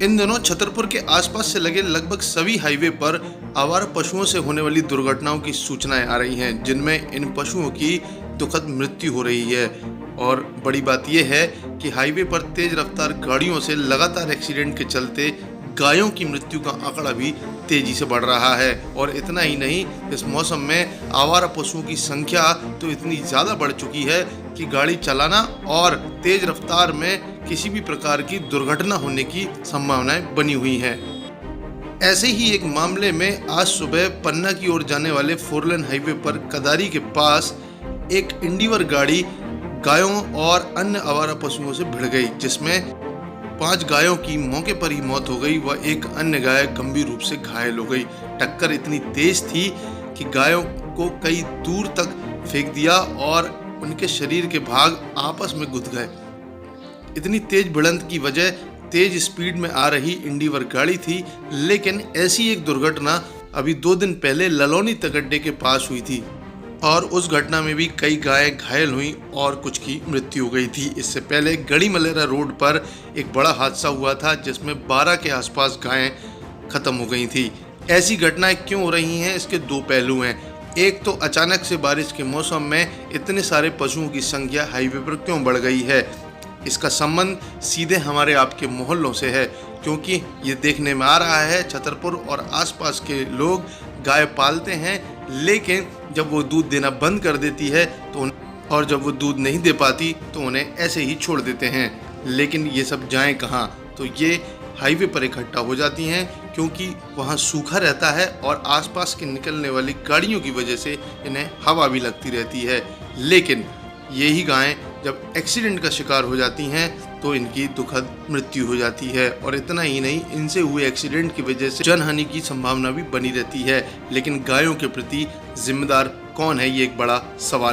इन दिनों छतरपुर के आसपास से लगे लगभग सभी हाईवे पर आवारा पशुओं से होने वाली दुर्घटनाओं की सूचनाएं आ रही हैं, जिनमें इन पशुओं की दुखद मृत्यु हो रही है। और बड़ी बात यह है कि हाईवे पर तेज रफ्तार गाड़ियों से लगातार एक्सीडेंट के चलते गायों की मृत्यु का आंकड़ा भी तेजी से बढ़ रहा है। और इतना ही नहीं, इस मौसम में आवारा पशुओं की संख्या तो इतनी ज़्यादा बढ़ चुकी है कि गाड़ी चलाना और तेज रफ्तार में किसी भी प्रकार की दुर्घटना होने की संभावनाएं बनी हुई हैं। ऐसे ही एक मामले में आज सुबह पन्ना की ओर जाने वाले 4 लेन हाईवे पर कदारी के पास एक इंडिवर गाड़ी गायों और अन्य आवारा पशुओं से भिड़ गई, जिसमें 5 गायों की मौके पर ही मौत हो गई व एक अन्य गाय गंभीर रूप से घायल हो गई। टक्कर इतनी तेज थी कि गायों को कई दूर तक फेंक दिया और उनके शरीर के भाग आपस में गुंथ गए। इतनी तेज भिड़ंत की वजह तेज स्पीड में आ रही इंडिवर गाड़ी थी, लेकिन ऐसी एक दुर्घटना अभी 2 दिन पहले ललौनी तगड्डे के पास हुई थी और उस घटना में भी कई गायें घायल हुई और कुछ की मृत्यु हो गई थी। इससे पहले गढ़ी मलेरा रोड पर एक बड़ा हादसा हुआ था, जिसमें 12 के आसपास गायें खत्म हो गई थी। ऐसी घटनाएं क्यों हो रही हैं, इसके 2 पहलू हैं। एक तो अचानक से बारिश के मौसम में इतने सारे पशुओं की संख्या हाईवे पर क्यों बढ़ गई है। इसका संबंध सीधे हमारे आपके मोहल्लों से है, क्योंकि ये देखने में आ रहा है छतरपुर और आसपास के लोग गाय पालते हैं, लेकिन जब वो दूध देना बंद कर देती है और जब वो दूध नहीं दे पाती तो उन्हें ऐसे ही छोड़ देते हैं। लेकिन ये सब जाएं कहाँ, तो ये हाईवे पर इकट्ठा हो जाती हैं, क्योंकि वहाँ सूखा रहता है और आसपास के निकलने वाली गाड़ियों की वजह से इन्हें हवा भी लगती रहती है। लेकिन यही गायें जब एक्सीडेंट का शिकार हो जाती हैं तो इनकी दुखद मृत्यु हो जाती है। और इतना ही नहीं, इनसे हुए एक्सीडेंट की वजह से जनहानि की संभावना भी बनी रहती है। लेकिन गायों के प्रति जिम्मेदार कौन है, ये एक बड़ा सवाल